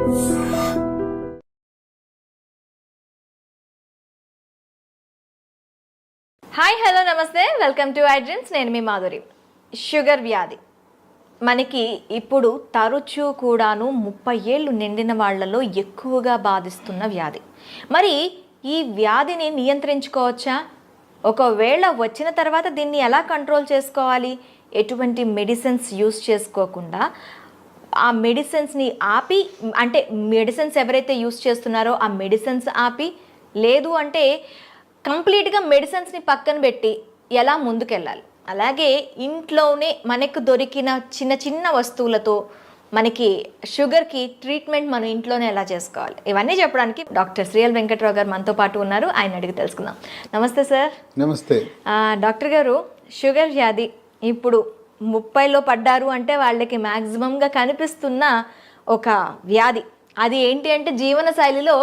Hi hello నమస్తే, welcome to I dreams. నేను మీ Madhuri. Sugar వ్యాధి మనకి ఇప్పుడు తరచూ కూడాను 30 ఏళ్ళు నిండిన వాళ్ళలో ఎక్కువగా బాధిస్తున్న వ్యాధి. మరి ఈ వ్యాధిని నియంత్రించుకోవచ్చా? ఒకవేళ వచ్చిన తర్వాత దీన్ని ఎలా కంట్రోల్ చేసుకోవాలి? ఎటువంటి మెడిసిన్స్ యూస్ చేసుకోకుండా ఆ మెడిసిన్స్ని ఆపి, అంటే మెడిసిన్స్ ఎవరైతే యూస్ చేస్తున్నారో ఆ మెడిసిన్స్ ఆపి, లేదు అంటే కంప్లీట్గా మెడిసిన్స్ని పక్కన పెట్టి ఎలా ముందుకెళ్ళాలి? అలాగే ఇంట్లోనే మనకు దొరికిన చిన్న చిన్న వస్తువులతో మనకి షుగర్కి ట్రీట్మెంట్ మనం ఇంట్లోనే ఎలా చేసుకోవాలి, ఇవన్నీ చెప్పడానికి డాక్టర్ శ్రీఎల్ వెంకట్రావు గారు మనతో పాటు ఉన్నారు. ఆయన అడిగి తెలుసుకుందాం. నమస్తే సార్. నమస్తే డాక్టర్ గారు. షుగర్ వ్యాధి ఇప్పుడు 30లో పడ్డారు అంటే వాళ్ళకి మ్యాక్సిమంగా కనిపిస్తున్న ఒక వ్యాధి. అది ఏంటి అంటే జీవనశైలిలో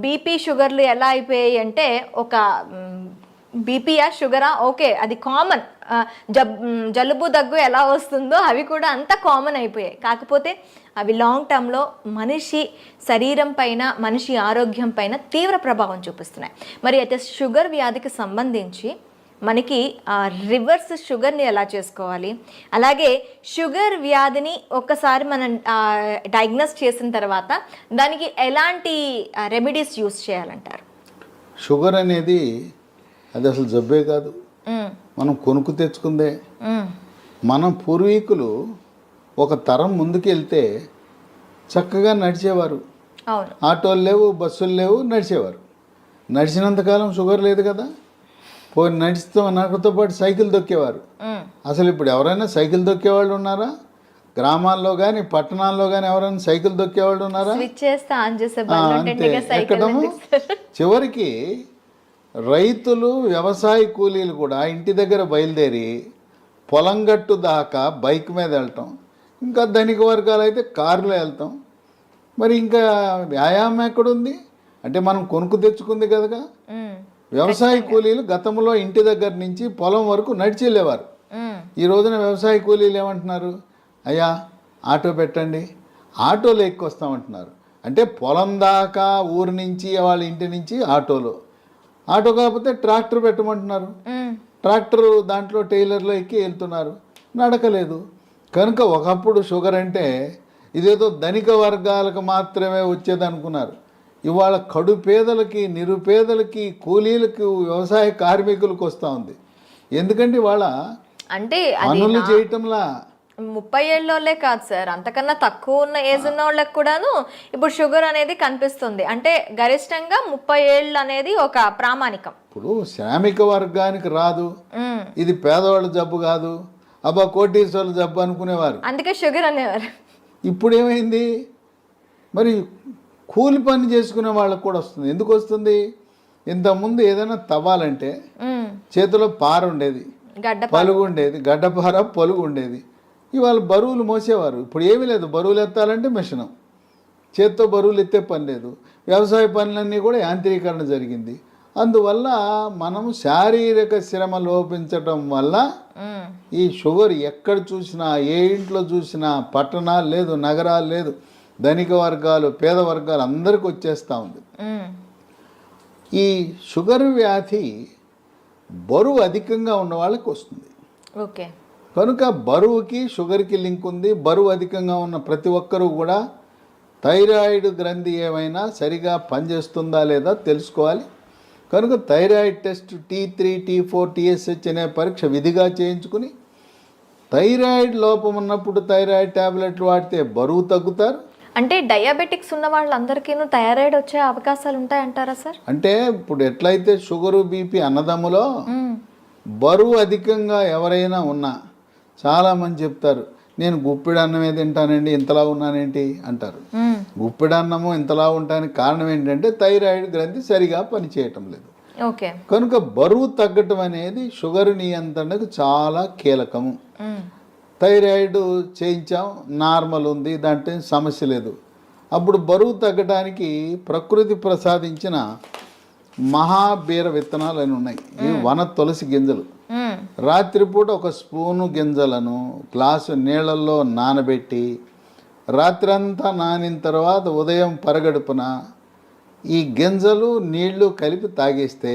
బీపీ షుగర్లు ఎలా అయిపోయాయి అంటే, ఒక బీపీయా షుగరా ఓకే అది కామన్, జలుబు దగ్గు ఎలా వస్తుందో అవి కూడా అంత కామన్ అయిపోయాయి. కాకపోతే అవి లాంగ్ టర్మ్లో మనిషి శరీరం పైన, మనిషి ఆరోగ్యం పైన తీవ్ర ప్రభావం చూపిస్తున్నాయి. మరి అయితే షుగర్ వ్యాధికి సంబంధించి మనకి రివర్స్ షుగర్ని ఎలా చేసుకోవాలి, అలాగే షుగర్ వ్యాధిని ఒక్కసారి మనం డయాగ్నోస్ చేసిన తర్వాత దానికి ఎలాంటి రెమెడీస్ యూస్ చేయాలంటారు? షుగర్ అనేది అది అసలు జబ్బే కాదు, మనం కొనుక్కు తెచ్చుకుందే. మనం పూర్వీకులు ఒక తరం ముందుకు వెళ్తే చక్కగా నడిచేవారు. ఆటోలు లేవు, బస్సులు లేవు, నడిచేవారు. నడిచినంతకాలం షుగర్ లేదు కదా. పోయి నడిస్తూ నాకుతో పాటు సైకిల్ దొక్కేవారు. అసలు ఇప్పుడు ఎవరైనా సైకిల్ దొక్కేవాళ్ళు ఉన్నారా? గ్రామాల్లో కానీ పట్టణాల్లో కానీ ఎవరైనా సైకిల్ దొక్కేవాళ్ళు ఉన్నారా? అంతే. ఎక్కడము చివరికి రైతులు, వ్యవసాయ కూలీలు కూడా ఇంటి దగ్గర బయలుదేరి పొలం గట్టు దాకా బైక్ మీద వెళ్తాం. ఇంకా ధనిక వర్గాలు అయితే కారులో వెళ్తాం. మరి ఇంకా వ్యాయామం ఎక్కడుంది అంటే మనం కొనుక్కు తెచ్చుకుంది కదగా. వ్యవసాయ కూలీలు గతంలో ఇంటి దగ్గర నుంచి పొలం వరకు నడిచి వెళ్ళేవారు. ఈ రోజున వ్యవసాయ కూలీలు ఏమంటున్నారు? అయ్యా ఆటో పెట్టండి, ఆటోలో ఎక్కొస్తామంటున్నారు. అంటే పొలం దాకా ఊరి నుంచి వాళ్ళ ఇంటి నుంచి ఆటోలో, ఆటో కాకపోతే ట్రాక్టర్ పెట్టమంటున్నారు. ట్రాక్టర్ దాంట్లో టైలర్లో ఎక్కి వెళ్తున్నారు, నడకలేదు. కనుక ఒకప్పుడు షుగర్ అంటే ఇదేదో ధనిక వర్గాలకు మాత్రమే వచ్చేది అనుకున్నారు. ఇవాళ కడు పేదలకి, నిరుపేదలకి, కూలీలకు, వ్యవసాయ కార్మికులకు వస్తూ ఉంది. ఎందుకంటే ఇవాళ అంటే పనులు చేయటంలా 30 ఏళ్ళోళ్ళే కాదు సార్, అంతకన్నా తక్కువ ఉన్న ఏజ్ ఉన్న వాళ్ళకి కూడాను ఇప్పుడు షుగర్ అనేది కనిపిస్తుంది. అంటే గరిష్టంగా 30 ఏళ్ళు అనేది ఒక ప్రామాణికం. ఇప్పుడు శ్రామిక వర్గానికి రాదు, ఇది పేదవాళ్ళ జబ్బు కాదు, అబ్బా కోటీశ్వర్ల జబ్బు అనుకునేవారు, అందుకే షుగర్ అనేవారు. ఇప్పుడు ఏమైంది? మరి కూలి పని చేసుకునే వాళ్ళకు కూడా వస్తుంది. ఎందుకు వస్తుంది? ఇంతకుముందు ఏదైనా తవ్వాలంటే చేతిలో పార ఉండేది, పలుగు ఉండేది, గడ్డపార పలుగు ఉండేది. ఇవాళ బరువులు మోసేవారు. ఇప్పుడు ఏమీ లేదు, బరువులు ఎత్తాలంటే మిషను, చేత్తో బరువులు ఎత్తే పని లేదు. వ్యవసాయ పనులన్నీ కూడా యాంత్రీకరణ జరిగింది. అందువల్ల మనము శారీరక శ్రమ లోపించటం వల్ల ఈ షుగర్ ఎక్కడ చూసినా, ఏ ఇంట్లో చూసినా, పట్టణాలు లేదు, నగరాలు లేదు, ధనిక వర్గాలు, పేద వర్గాలు అందరికి వచ్చేస్తూ ఉంది. ఈ షుగర్ వ్యాధి బరువు అధికంగా ఉన్న వాళ్ళకి వస్తుంది. ఓకే. కనుక బరువుకి షుగర్కి లింక్ ఉంది. బరువు అధికంగా ఉన్న ప్రతి ఒక్కరూ కూడా థైరాయిడ్ గ్రంథి ఏమైనా సరిగా పనిచేస్తుందా లేదా తెలుసుకోవాలి. కనుక thyroid test T3, T4, TSH అనే పరీక్ష విధిగా చేయించుకుని, థైరాయిడ్ లోపం ఉన్నప్పుడు థైరాయిడ్ ట్యాబ్లెట్లు వాడితే బరువు తగ్గుతారు. అంటే డయాబెటిక్స్ ఉన్న వాళ్ళందరికీ థైరాయిడ్ వచ్చే అవకాశాలు ఉంటాయంటారా సార్? అంటే ఇప్పుడు ఎట్లయితే షుగరు, బీపీ అన్నదమ్ములో బరువు అధికంగా ఎవరైనా ఉన్నా చాలామంది చెప్తారు, నేను గుప్పిడి అన్నమే తింటానండి, ఇంతలా ఉన్నానేంటి అంటారు. గుప్పిడి అన్నము ఇంతలా ఉంటానికి కారణం ఏంటంటే థైరాయిడ్ గ్రంథి సరిగా పనిచేయటం లేదు. ఓకే. కనుక బరువు తగ్గటం అనేది షుగర్ నియంత్రణకు చాలా కీలకము. థైరాయిడ్ చేయించాం, నార్మల్ ఉంది, దాంట్లో సమస్య లేదు. అప్పుడు బరువు తగ్గడానికి ప్రకృతి ప్రసాదించిన మహాబీర విత్తనాలు అని ఉన్నాయి. ఇవి వన తులసి గింజలు. రాత్రిపూట ఒక స్పూను గింజలను గ్లాసు నీళ్ళల్లో నానబెట్టి రాత్రంతా నానిన తర్వాత ఉదయం పరగడుపున ఈ గింజలు నీళ్లు కలిపి తాగేస్తే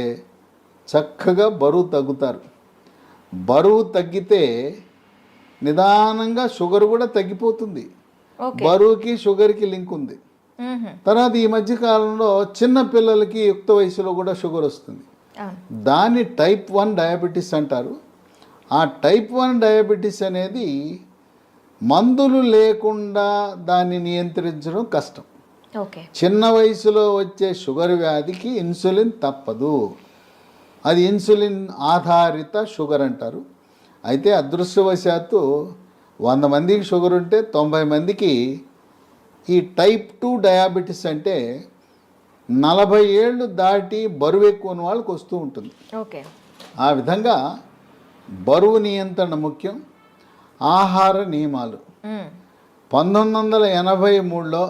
చక్కగా బరువు తగ్గుతారు. బరువు తగ్గితే నిదానంగా షుగర్ కూడా తగ్గిపోతుంది. ఓకే. బరువుకి షుగర్కి లింక్ ఉంది. తర్వాత ఈ మధ్య కాలంలో చిన్న పిల్లలకి యుక్త వయసులో కూడా షుగర్ వస్తుంది. దాన్ని టైప్ 1 డయాబెటీస్ అంటారు. ఆ టైప్ 1 డయాబెటీస్ అనేది మందులు లేకుండా దాన్ని నియంత్రించడం కష్టం. ఓకే. చిన్న వయసులో వచ్చే షుగర్ వ్యాధికి ఇన్సులిన్ తప్పదు. అది ఇన్సులిన్ ఆధారిత షుగర్ అంటారు. అయితే అదృష్టవశాత్తు 100 మందికి షుగర్ ఉంటే 90 మందికి ఈ టైప్ 2 డయాబెటీస్ అంటే 40 ఏళ్ళు దాటి బరువు ఎక్కువ ఉన్న వాళ్ళకి వస్తూ ఉంటుంది. ఓకే. ఆ విధంగా బరువు నియంత్రణ ముఖ్యం. ఆహార నియమాలు 1983లో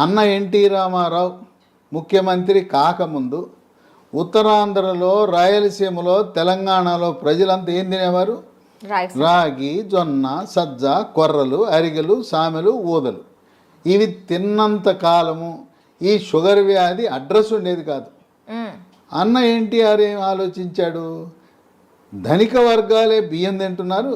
అన్న ఎన్టీ రామారావు ముఖ్యమంత్రి కాకముందు ఉత్తరాంధ్రలో, రాయలసీమలో, తెలంగాణలో ప్రజలంతా ఏం తినేవారు? రాగి, జొన్న, సజ్జ, కొర్రలు, అరిగెలు, సామెలు, ఊదలు. ఇవి తిన్నంత కాలము ఈ షుగర్ వ్యాధి అడ్రస్ ఉండేది కాదు. అన్న ఎన్టీఆర్ ఏం ఆలోచించాడు? ధనిక వర్గాలే బియ్యం తింటున్నారు,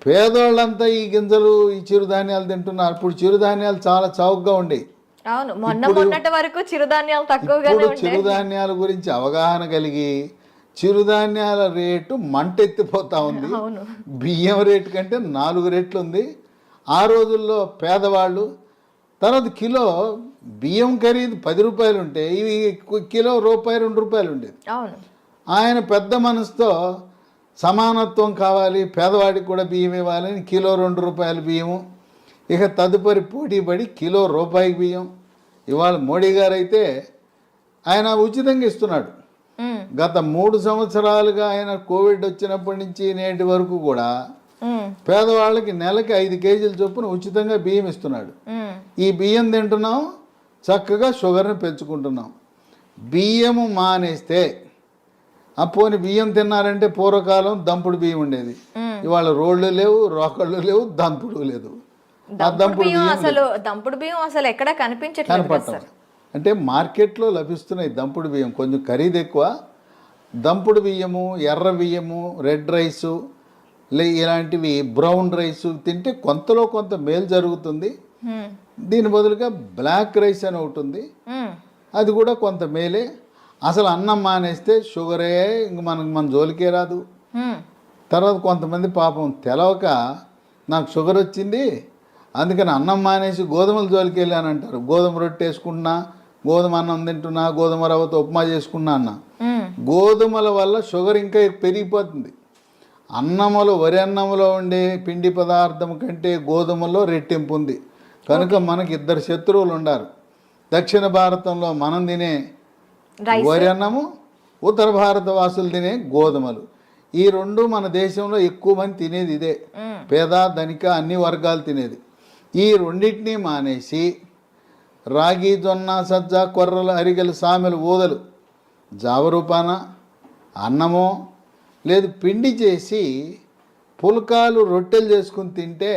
పేదోళ్ళంతా ఈ గింజలు, ఈ చిరుధాన్యాలు తింటున్నారు. ఇప్పుడు చిరుధాన్యాలు చాలా చౌకగా ఉండేవి. అవును, మొన్నటి వరకు చిరుధాన్యాలు తక్కువగానే ఇప్పుడు చిరుధాన్యాల గురించి అవగాహన కలిగి చిరుధాన్యాల రేటు మంటెత్తిపోతా ఉంది. బియ్యం రేటు కంటే 4 రెట్లు ఉంది. ఆ రోజుల్లో పేదవాళ్ళు తర్వాత కిలో బియ్యం ఖరీదు 10 రూపాయలు ఉంటే ఇవి కిలో రూపాయి 2 రూపాయలు ఉండేది. ఆయన పెద్ద మనసుతో సమానత్వం కావాలి, పేదవాడికి కూడా బియ్యం ఇవ్వాలని కిలో 2 రూపాయల బియ్యము. ఇక తదుపరి పోటీపడి కిలో రూపాయి బియ్యం. ఇవాళ మోడీ గారు అయితే ఆయన ఉచితంగా ఇస్తున్నాడు. గత 3 సంవత్సరాలుగా ఆయన కోవిడ్ వచ్చినప్పటి నుంచి నేటి వరకు కూడా పేదవాళ్ళకి నెలకి 5 కేజీల చొప్పున ఉచితంగా బియ్యం ఇస్తున్నాడు. ఈ బియ్యం తింటున్నాం, చక్కగా షుగర్ని పెంచుకుంటున్నాం. బియ్యము మానేస్తే పోని బియ్యం తిన్నారంటే పూర్వకాలం దంపుడు బియ్యం ఉండేది. ఇవాళ రోళ్ళు లేవు, రోకళ్ళు లేవు, దంపుడు లేదు. దంపుడు బియ్యం అసలు ఎక్కడ కనిపించట్లేదు. అంటే మార్కెట్లో లభిస్తున్నాయి దంపుడు బియ్యం, కొంచెం ఖరీదు ఎక్కువ. దంపుడు బియ్యము, ఎర్ర బియ్యము, రెడ్ రైసు, ఇలాంటివి బ్రౌన్ రైసు తింటే కొంతలో కొంత మేలు జరుగుతుంది. దీని బదులుగా బ్లాక్ రైస్ అని ఒకటి ఉంది, అది కూడా కొంత మేలే. అసలు అన్నం మానేస్తే షుగరే ఇంక మన జోలికే రాదు. తర్వాత కొంతమంది పాపం తెలవక నాకు షుగర్ వచ్చింది అందుకని అన్నం మానేసి గోధుమల జోలికి వెళ్ళాను అంటారు. గోధుమ రొట్టె వేసుకుంటున్నా, గోధుమ అన్నం తింటున్నా, గోధుమ రవ్వతో ఉప్మా చేసుకున్నా అన్న. గోధుమల వల్ల షుగర్ ఇంకా పెరిగిపోతుంది. అన్నములో, వరి అన్నములో ఉండే పిండి పదార్థం కంటే గోధుమలో రెట్టింపు ఉంది. కనుక మనకి 2 శత్రువులు ఉండారు. దక్షిణ భారతంలో మనం తినే వరి అన్నము, ఉత్తర భారత వాసులు తినే గోధుమలు. ఈ 2 మన దేశంలో ఎక్కువ మంది తినేది ఇదే. పేద, ధనిక అన్ని వర్గాలు తినేది. ఈ రెండింటినీ మానేసి రాగి, జొన్న, సజ్జ, కొర్రలు, అరిగెలు, సామెలు, ఊదలు జావరూపాన అన్నమో లేదు పిండి చేసి పుల్కాలు, రొట్టెలు చేసుకుని తింటే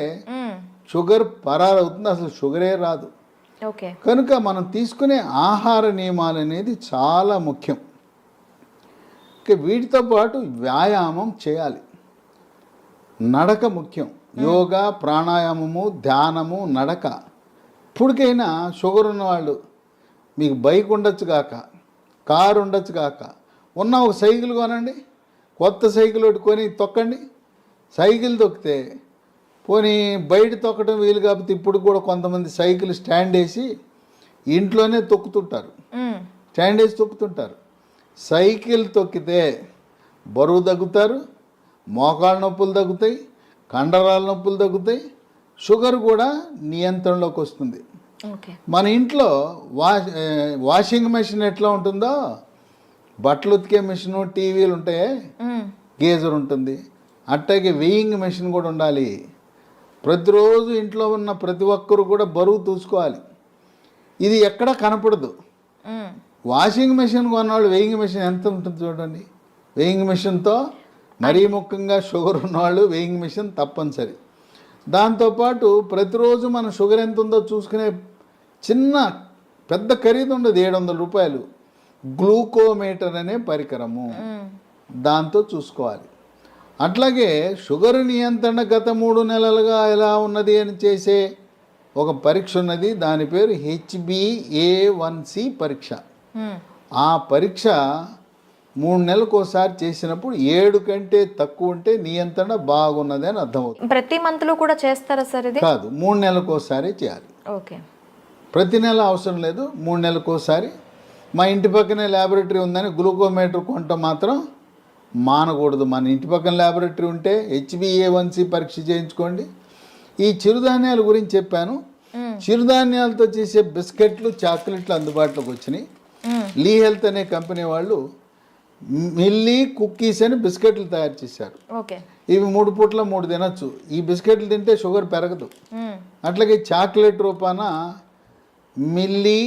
షుగర్ పరారవుతుంది, అసలు షుగరే రాదు. కనుక మనం తీసుకునే ఆహార నియమాలు అనేది చాలా ముఖ్యం. వీటితో పాటు వ్యాయామం చేయాలి. నడక ముఖ్యం. యోగా, ప్రాణాయామము, ధ్యానము, నడక. ఇప్పటికైనా షుగర్ ఉన్నవాళ్ళు మీకు బైక్ ఉండొచ్చు కాక, కారు ఉండొచ్చు కాక, ఉన్న ఒక సైకిల్ కొనండి, కొత్త సైకిల్ ఒకటి కొని తొక్కండి. సైకిల్ తొక్కితే పోనీ బయట తొక్కడం వీలు కాకపోతే ఇప్పుడు కూడా కొంతమంది సైకిల్ స్టాండ్ వేసి ఇంట్లోనే తొక్కుతుంటారు, స్టాండ్ వేసి తొక్కుతుంటారు. సైకిల్ తొక్కితే బరువు తగ్గుతారు, మోకాళ్ళ నొప్పులు తగ్గుతాయి, కండరాల నొప్పులు తగ్గుతాయి, షుగర్ కూడా నియంత్రణలోకి వస్తుంది. మన ఇంట్లో వాషింగ్ మెషిన్ ఎట్లా ఉంటుందో, బట్టలు ఉతికే మిషన్, టీవీలు ఉంటాయి, గేజర్ ఉంటుంది, అట్టాగే వెయింగ్ మెషిన్ కూడా ఉండాలి. ప్రతిరోజు ఇంట్లో ఉన్న ప్రతి ఒక్కరు కూడా బరువు చూసుకోవాలి. ఇది ఎక్కడా కనపడదు. వాషింగ్ మెషిన్ కొన్నవాళ్ళు వెయింగ్ మెషిన్ ఎంత ఉంటుంది చూడండి. వెయింగ్ మెషిన్తో మరీ ముఖ్యంగా షుగర్ ఉన్నవాళ్ళు వెయింగ్ మెషిన్ తప్పనిసరి. దాంతోపాటు ప్రతిరోజు మన షుగర్ ఎంత ఉందో చూసుకునే చిన్న పెద్ద ఖరీదు ఉండదు, 700 రూపాయలు గ్లూకోమీటర్ అనే పరికరము, దాంతో చూసుకోవాలి. అట్లాగే షుగర్ నియంత్రణ గత 3 నెలలుగా ఎలా ఉన్నది అని చేసే ఒక పరీక్ష ఉన్నది, దాని పేరు HbA1c పరీక్ష. ఆ పరీక్ష 3 నెలలకు ఒకసారి చేసినప్పుడు 7 కంటే తక్కువ ఉంటే నియంత్రణ బాగున్నది అని అర్థమవుతుంది. ప్రతి మంత్లో కూడా చేస్తారా సార్ ఇది? కాదు, 3 నెలలకు ఒకసారి చేయాలి. ఓకే, ప్రతి నెల అవసరం లేదు, 3 నెలలకు ఒకసారి. మా ఇంటి పక్కనే ల్యాబొరేటరీ ఉందని గ్లూకోమీటర్ కొంట మాత్రం మానకూడదు. మన ఇంటి పక్కన ల్యాబొరేటరీ ఉంటే HbA1c పరీక్ష చేయించుకోండి. ఈ చిరుధాన్యాల గురించి చెప్పాను. చిరుధాన్యాలతో చేసే బిస్కెట్లు, చాక్లెట్లు అందుబాటులోకి వచ్చినాయి. లీ హెల్త్ అనే కంపెనీ వాళ్ళు మిల్లీ కుక్కీస్ అని బిస్కెట్లు తయారు చేశారు. ఓకే, ఇవి 3 పూట్ల 3 తినచ్చు. ఈ బిస్కెట్లు తింటే షుగర్ పెరగదు. అట్లాగే చాక్లెట్ రూపాన మిల్లీ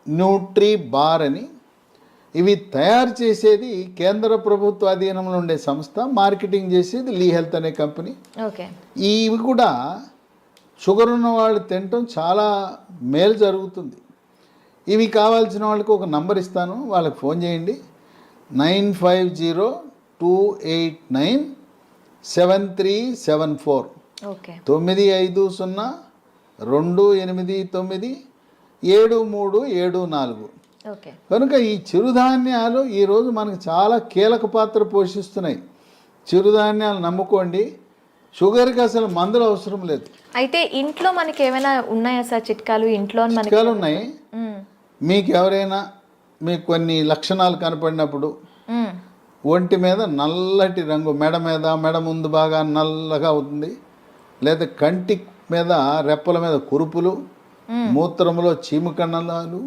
న్యూట్రీ బార్ అని, ఇవి తయారు చేసేది కేంద్ర ప్రభుత్వ అధీనంలో ఉండే సంస్థ, మార్కెటింగ్ చేసేది లీ హెల్త్ అనే కంపెనీ. ఓకే, ఇవి కూడా షుగర్ ఉన్న వాళ్ళు తినటం చాలా మేలు జరుగుతుంది. ఇవి కావాల్సిన వాళ్ళకి ఒక నంబర్ ఇస్తాను, వాళ్ళకి ఫోన్ చేయండి. 9502897374. ఓకే, 9502897374. ఓకే. కనుక ఈ చిరుధాన్యాలు ఈరోజు మనకు చాలా కీలక పాత్ర పోషిస్తున్నాయి. చిరుధాన్యాలు నమ్ముకోండి, షుగర్కి అసలు మందులు అవసరం లేదు. అయితే ఇంట్లో మనకి ఏమైనా ఉన్నాయా సార్ చిట్కాలు? ఇంట్లో చిట్కాలు ఉన్నాయి. మీకు ఎవరైనా మీకు కొన్ని లక్షణాలు కనపడినప్పుడు ఒంటి మీద నల్లటి రంగు, మెడ ముందు బాగా నల్లగా అవుతుంది, లేదా కంటి మీద రెప్పల మీద కురుపులు, మూత్రంలో చీమకణాలు,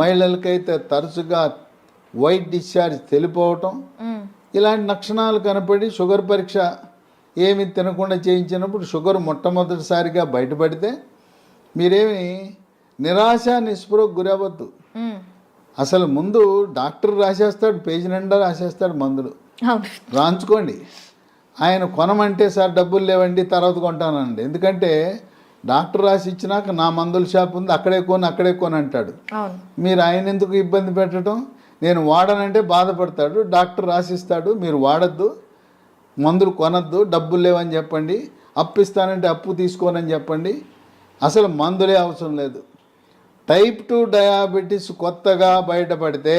మహిళలకైతే తరచుగా వైట్ డిశ్చార్జ్ తెలిపోవటం, ఇలాంటి లక్షణాలు కనపడి షుగర్ పరీక్ష ఏమి తినకుండా చేయించినప్పుడు షుగర్ మొట్టమొదటిసారిగా బయటపడితే మీరేమి నిరాశ నిస్పృహకు గురవద్దు. అసలు ముందు డాక్టర్ రాసేస్తాడు, పేజీ నిండా రాసేస్తాడు మందులు, రాంచుకోండి. ఆయన కొనమంటే సార్ డబ్బులు లేవండి తర్వాత కొంటానండి, ఎందుకంటే డాక్టర్ రాసి ఇచ్చినాక నా మందుల షాప్ ఉంది అక్కడే కొని అంటాడు. మీరు ఆయన ఎందుకు ఇబ్బంది పెట్టడం? నేను వాడనంటే బాధపడతాడు, డాక్టర్ రాసిస్తాడు, మీరు వాడద్దు, మందులు కొనద్దు, డబ్బులు లేవని చెప్పండి, అప్పు ఇస్తానంటే అప్పు తీసుకోనని చెప్పండి. అసలు మందులే అవసరం లేదు. టైప్ 2 డయాబెటీస్ కొత్తగా బయటపడితే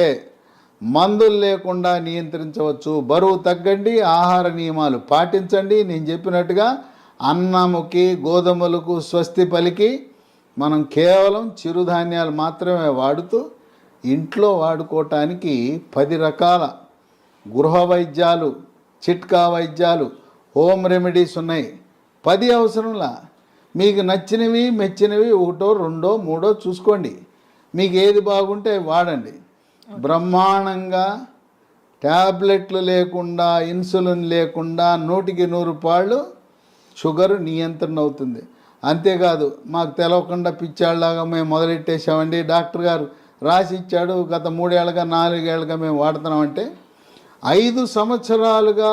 మందులు లేకుండా నియంత్రించవచ్చు. బరువు తగ్గండి, ఆహార నియమాలు పాటించండి. నేను చెప్పినట్టుగా అన్నముకి గోధుమలకు స్వస్తి పలికి మనం కేవలం చిరుధాన్యాలు మాత్రమే వాడుతూ ఇంట్లో వాడుకోవటానికి 10 రకాల గృహ వైద్యాలు, చిట్కా వైద్యాలు, హోమ్ రెమెడీస్ ఉన్నాయి. 10 అవసరంలా. మీకు నచ్చినవి మెచ్చినవి 1, 2, 3 చూసుకోండి. మీకు ఏది బాగుంటే వాడండి. బ్రహ్మాండంగా ట్యాబ్లెట్లు లేకుండా, ఇన్సులిన్ లేకుండా 100కి 100 పాళ్ళు షుగర్ నియంత్రణ అవుతుంది. అంతేకాదు మాకు తెలవకుండా పిచ్చాళ్ళలాగా మేము మొదలెట్టేసామండి, డాక్టర్ గారు రాసి ఇచ్చాడు, గత 3 ఏళ్ళగా 4 ఏళ్ళగా మేము వాడుతున్నామంటే 5 సంవత్సరాలుగా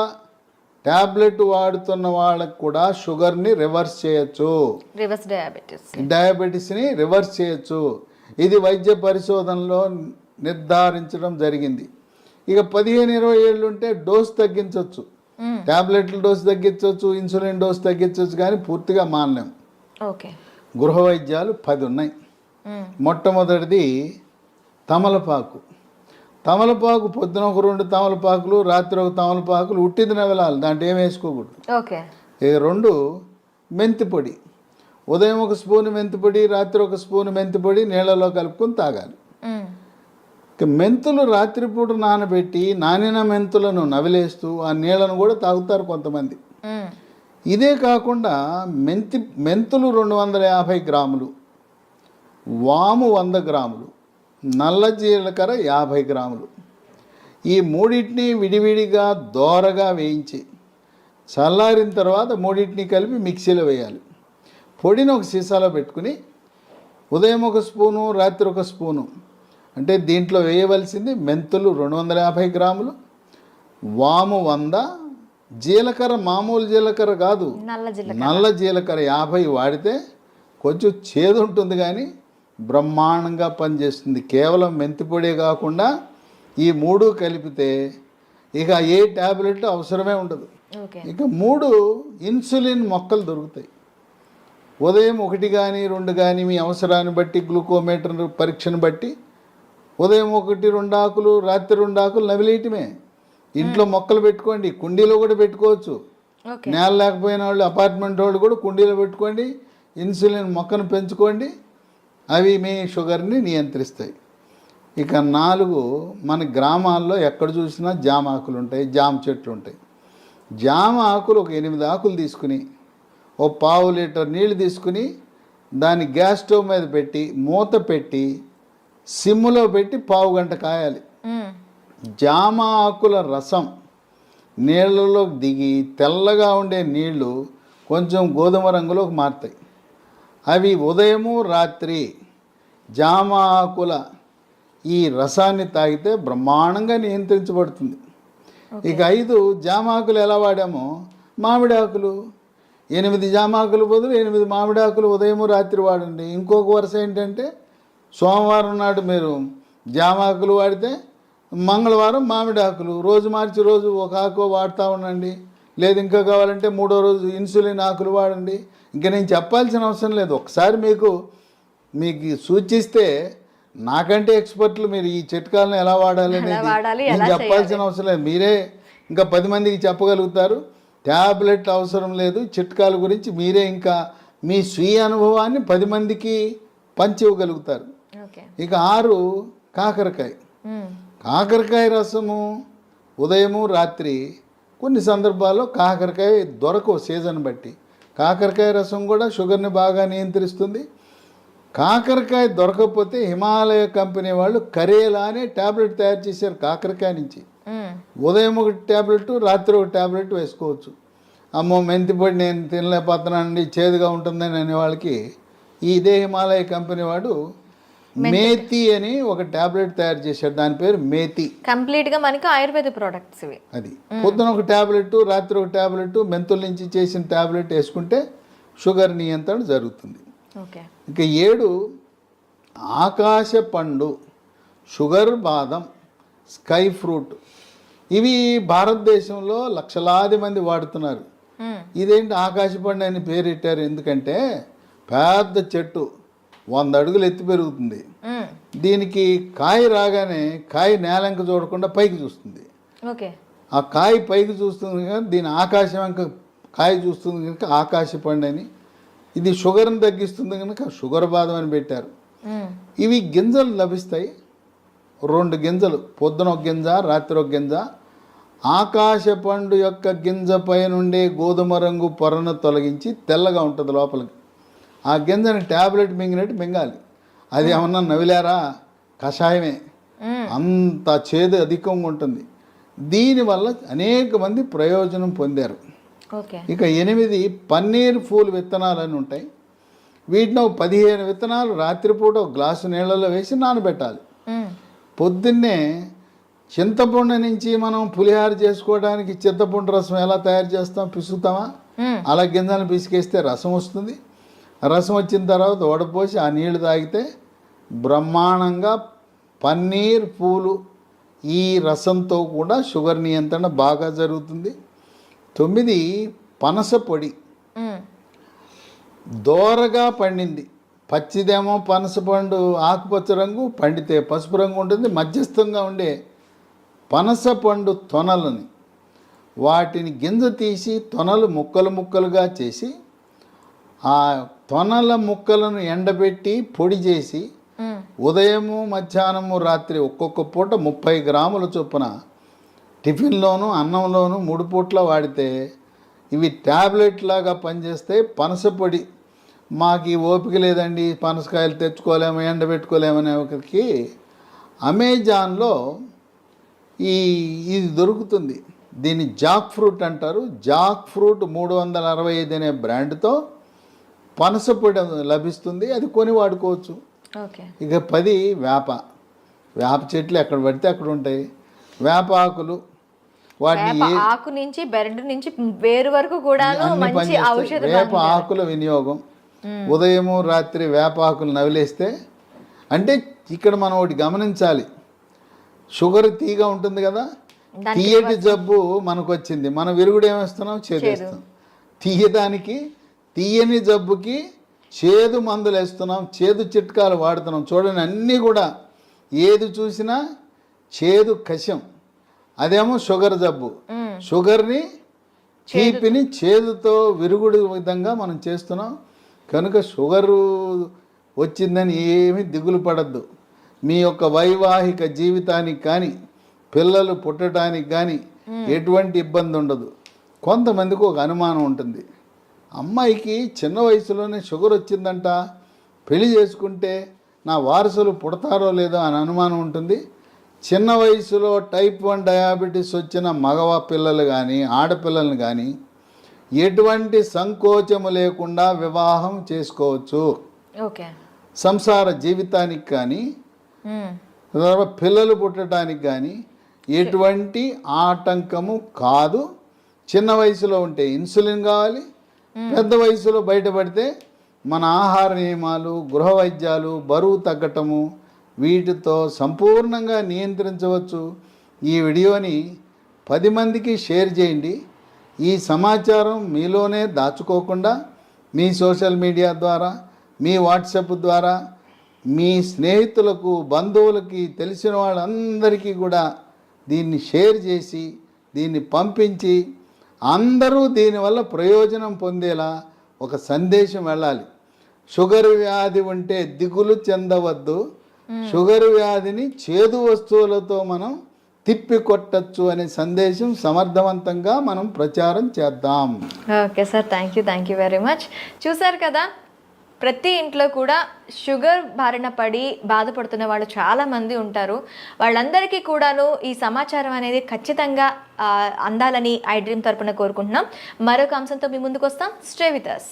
ట్యాబ్లెట్ వాడుతున్న వాళ్ళకు కూడా షుగర్ని రివర్స్ చేయొచ్చు, డయాబెటీస్ని రివర్స్ చేయొచ్చు. ఇది వైద్య పరిశోధనలో నిర్ధారించడం జరిగింది. ఇక 15-20 ఏళ్ళు ఉంటే డోస్ తగ్గించవచ్చు, ట్యాబ్లెట్ల డోస్ తగ్గించవచ్చు, ఇన్సులిన్ డోస్ తగ్గించవచ్చు, కానీ పూర్తిగా మానలేం. గృహ వైద్యాలు 10 ఉన్నాయి. మొట్టమొదటిది తమలపాకు. తమలపాకు పొద్దున ఒక 2 తమలపాకులు, రాత్రి ఒక తమలపాకులు ఉట్టిది నవలాలి, దాంట్లో ఏం వేసుకోకూడదు. ఇక 2 మెంతిపొడి. ఉదయం 1 స్పూన్ మెంతిపొడి, రాత్రి 1 స్పూన్ మెంతిపొడి నీళ్ళలో కలుపుకొని తాగాలి. ఇక మెంతులు రాత్రిపూట నానబెట్టి నానిన మెంతులను నవిలేస్తూ ఆ నీళ్ళను కూడా తాగుతారు కొంతమంది. ఇదే కాకుండా మెంతులు 250 గ్రాములు, వాము 100 గ్రాములు, నల్ల జీలకర్ర 50 గ్రాములు, ఈ 3టిని విడివిడిగా దోరగా వేయించి చల్లారిన తర్వాత 3టిని కలిపి మిక్సీలో వేయాలి. పొడిని ఒక సీసాలో పెట్టుకుని ఉదయం 1 స్పూను, రాత్రి 1 స్పూను, అంటే దీంట్లో వేయవలసింది మెంతులు 250 గ్రాములు, వాము 100, జీలకర్ర మామూలు జీలకర్ర కాదు, నల్ల జీలకర్ర. నల్ల జీలకర్ర 50 వాడితే కొంచెం చేదు ఉంటుంది కానీ బ్రహ్మాండంగా పనిచేస్తుంది. కేవలం మెంతిపొడే కాకుండా ఈ 3 కలిపితే ఇక ఏ ట్యాబ్లెట్ అవసరమే ఉండదు. ఓకే. ఇక 3 ఇన్సులిన్ మొక్కలు దొరుకుతాయి. ఉదయం 1 కానీ 2 కానీ మీ అవసరాన్ని బట్టి గ్లూకోమీటర్ పరీక్షను బట్టి ఉదయం 1 2 ఆకులు, రాత్రి 2 ఆకులు నవిలేయటమే. ఇంట్లో మొక్కలు పెట్టుకోండి, కుండీలో కూడా పెట్టుకోవచ్చు. ఓకే. నేల లేకపోయిన వాళ్ళు, అపార్ట్మెంట్ వాళ్ళు కూడా కుండీలో పెట్టుకోండి, ఇన్సులిన్ మొక్కను పెంచుకోండి. అవి మీ షుగర్ని నియంత్రిస్తాయి. ఇక 4 మన గ్రామాల్లో ఎక్కడ చూసినా జామ ఆకులు ఉంటాయి, జామ చెట్లు ఉంటాయి. జామ ఆకులు ఒక 8 ఆకులు తీసుకుని ఓ 1/2 లీటర్ నీళ్ళు తీసుకుని దాన్ని గ్యాస్ స్టవ్ మీద పెట్టి మూత పెట్టి సిమ్లో పెట్టి 1/2 గంట కాయాలి. జామ ఆకుల రసం నీళ్ళలోకి దిగి తెల్లగా ఉండే నీళ్లు కొంచెం గోధుమ రంగులోకి మారుతాయి. అవి ఉదయము రాత్రి జామ ఆకుల ఈ రసాన్ని తాగితే బ్రహ్మాండంగా నియంత్రించబడుతుంది. ఇక 5 జామ ఆకులు ఎలా వాడామో, మామిడి ఆకులు 8 జామ ఆకులు బదులు 8 మామిడి ఆకులు ఉదయము రాత్రి వాడండి. ఇంకొక వరుస ఏంటంటే సోమవారం నాడు మీరు జామ ఆకులు వాడితే మంగళవారం మామిడి ఆకులు, రోజు మార్చి రోజు ఒక ఆకు వాడుతూ ఉండండి. లేదు ఇంకా కావాలంటే 3వ రోజు ఇన్సులిన్ ఆకులు వాడండి. ఇంకా నేను చెప్పాల్సిన అవసరం లేదు. ఒకసారి మీకు సూచిస్తే నాకంటే ఎక్స్పర్ట్లు మీరు ఈ చిట్కాలను ఎలా వాడాలి అనేది నేను చెప్పాల్సిన అవసరం లేదు. మీరే ఇంకా 10 మందికి చెప్పగలుగుతారు. ట్యాబ్లెట్ అవసరం లేదు. చిట్కాల గురించి మీరే ఇంకా మీ స్వీయ అనుభవాన్ని 10 మందికి పంచివ్వగలుగుతారు. ఇక 6 కాకరకాయ. కాకరకాయ రసము ఉదయము రాత్రి. కొన్ని సందర్భాల్లో కాకరకాయ దొరకవు సీజన్ బట్టి. కాకరకాయ రసం కూడా షుగర్ని బాగా నియంత్రిస్తుంది. కాకరకాయ దొరకకపోతే హిమాలయ కంపెనీ వాళ్ళు కరేలా అనే ట్యాబ్లెట్ తయారు చేశారు కాకరకాయ నుంచి. ఉదయం 1 ట్యాబ్లెట్, రాత్రి 1 ట్యాబ్లెట్ వేసుకోవచ్చు. అమ్మో మెంతిపొడి నేను తినలేకపోతున్నానండి, చేదుగా ఉంటుందని అనే వాళ్ళకి ఇదే హిమాలయ కంపెనీ వాడు మేతి అని ఒక ట్యాబ్లెట్ తయారు చేశాడు. దాని పేరు మేతి. కంప్లీట్గా మనకి ఆయుర్వేద ప్రోడక్ట్స్ ఇవి. అది పొద్దున 1 ట్యాబ్లెట్, రాత్రి 1 ట్యాబ్లెట్, మెంతుల నుంచి చేసిన ట్యాబ్లెట్ వేసుకుంటే షుగర్ నియంత్రణ జరుగుతుంది. ఇక 7 ఆకాశ పండు, షుగర్ బాదం, స్కై ఫ్రూట్. ఇవి భారతదేశంలో లక్షలాది మంది వాడుతున్నారు. ఇదేంటి ఆకాశ పండు అని పేరెట్టారు ఎందుకంటే పెద్ద చెట్టు 100 అడుగులు ఎత్తి పెరుగుతుంది. దీనికి కాయ రాగానే కాయ నేలంక చూడకుండా పైకి చూస్తుంది. ఆ కాయ పైకి చూస్తుంది కనుక దీని ఆకాశం కాయ చూస్తుంది కనుక ఆకాశ పండు అని. ఇది షుగర్ని తగ్గిస్తుంది కనుక షుగర్ బాదం అని పెట్టారు. ఇవి గింజలు లభిస్తాయి. 2 గింజలు, పొద్దున 1 గింజ, రాత్రి 1 గింజ. ఆకాశ పండు యొక్క గింజ పై నుండే గోధుమ రంగు పొరను తొలగించి తెల్లగా ఉంటుంది లోపలికి. ఆ గింజని ట్యాబ్లెట్ మింగినట్టు మింగాలి. అది ఏమన్నా నవిలారా, కషాయమే. అంత చేదు అధికంగా ఉంటుంది. దీనివల్ల అనేక మంది ప్రయోజనం పొందారు. ఇక 8 పన్నీర్ పూలు విత్తనాలని ఉంటాయి. వీటిని 15 విత్తనాలు రాత్రిపూట 1 గ్లాసు నీళ్ళలో వేసి నానబెట్టాలి. పొద్దున్నే చింతపండు నుంచి మనం పులిహార చేసుకోవడానికి చింతపండు రసం ఎలా తయారు చేస్తాం, పిసుకుతామా? అలా గింజలను పిసికేస్తే రసం వస్తుంది. రసం వచ్చిన తర్వాత వడపోసి ఆ నీళ్లు తాగితే బ్రహ్మాండంగా పన్నీర్ పూలు ఈ రసంతో కూడా షుగర్ నియంత్రణ బాగా జరుగుతుంది. 9 పనస పొడి. దోరగా పండింది. పచ్చిదేమో పనస పండు ఆకుపచ్చ రంగు, పండితే పసుపు రంగు ఉంటుంది. మధ్యస్థంగా ఉండే పనస పండు తొనలని వాటిని గింజ తీసి తొనలు ముక్కలు ముక్కలుగా చేసి ఆ తొనల ముక్కలను ఎండబెట్టి పొడి చేసి ఉదయము మధ్యాహ్నము రాత్రి ఒక్కొక్క పూట 30 గ్రాముల చొప్పున టిఫిన్లోను అన్నంలోను 3 పూట్ల వాడితే ఇవి ట్యాబ్లెట్ లాగా పనిచేస్తే పనస పొడి. మాకు ఈ ఓపిక లేదండి, పనసకాయలు తెచ్చుకోలేము, ఎండబెట్టుకోలేమనే ఒకరికి అమెజాన్లో ఇది దొరుకుతుంది. దీన్ని జాక్ ఫ్రూట్ అంటారు. జాక్ ఫ్రూట్ 365 అనే బ్రాండ్తో పనస పొడి లభిస్తుంది. అది కొని వాడుకోవచ్చు. ఇక 10 వేప చెట్లు ఎక్కడ పడితే అక్కడ ఉంటాయి. వేప ఆకులు వాటిని వేప ఆకు నుంచి బెరడు నుంచి వేరు వరకు కూడాను అన్ని మంచి పనిచేస్తాయి. ఔషధ వేప ఆకుల వినియోగం ఉదయము రాత్రి వేప ఆకులు నవిలేస్తే, అంటే ఇక్కడ మనం ఒకటి గమనించాలి, షుగర్ తీగ ఉంటుంది కదా, తీయటి జబ్బు మనకు వచ్చింది, మన విరుగుడు ఏమేస్తున్నాం, చేదేస్తాం. తీయడానికి తీయని జబ్బుకి చేదు మందులు వేస్తున్నాం, చేదు చిట్కాలు వాడుతున్నాం. చూడండి, అన్నీ కూడా ఏది చూసినా చేదు కషం. అదేమో షుగర్ జబ్బు, షుగర్ని తీపిని చేదుతో విరుగుడు విధంగా మనం చేస్తున్నాం. కనుక షుగరు వచ్చిందని ఏమీ దిగులు పడద్దు. మీ యొక్క వైవాహిక జీవితానికి కానీ పిల్లలు పుట్టడానికి కానీ ఎటువంటి ఇబ్బంది ఉండదు. కొంతమందికి ఒక అనుమానం ఉంటుంది, అమ్మాయికి చిన్న వయసులోనే షుగర్ వచ్చిందంట, పెళ్లి చేసుకుంటే నా వారసులు పుడతారో లేదో అని అనుమానం ఉంటుంది. చిన్న వయసులో టైప్ 1 డయాబెటీస్ వచ్చిన మగవ పిల్లలు కానీ ఆడపిల్లలను కానీ ఎటువంటి సంకోచము లేకుండా వివాహం చేసుకోవచ్చు. ఓకే, సంసార జీవితానికి కానీ తర్వాత పిల్లలు పుట్టడానికి కానీ ఎటువంటి ఆటంకము కాదు. చిన్న వయసులో ఉంటే ఇన్సులిన్ కావాలి, పెద్ద వయసులో బయటపడితే మన ఆహార నియమాలు, గృహ వైద్యాలు, బరువు తగ్గటము, వీటితో సంపూర్ణంగా నియంత్రించవచ్చు. ఈ వీడియోని 10 మందికి షేర్ చేయండి. ఈ సమాచారం మీలోనే దాచుకోకుండా మీ సోషల్ మీడియా ద్వారా, మీ వాట్సాప్ ద్వారా, మీ స్నేహితులకు, బంధువులకి, తెలిసిన వాళ్ళందరికీ కూడా దీన్ని షేర్ చేసి దీన్ని పంపించి అందరూ దీనివల్ల ప్రయోజనం పొందేలా ఒక సందేశం వెళ్ళాలి. షుగర్ వ్యాధి ఉంటే దిగులు చెందవద్దు, షుగర్ వ్యాధిని చేదు వస్తువులతో మనం తిప్పి కొట్టచ్చు అనే సందేశం సమర్థవంతంగా మనం ప్రచారం చేద్దాం. Okay sir, thank you very much. చూసారు కదా, ప్రతి ఇంట్లో కూడా షుగర్ బారిన పడి బాధపడుతున్న వాళ్ళు చాలామంది ఉంటారు. వాళ్ళందరికీ కూడాను ఈ సమాచారం అనేది ఖచ్చితంగా అందాలని ఐ డ్రీమ్ తరపున కోరుకుంటున్నాం. మరొక అంశంతో మీ ముందుకు వస్తాం. Stay with us.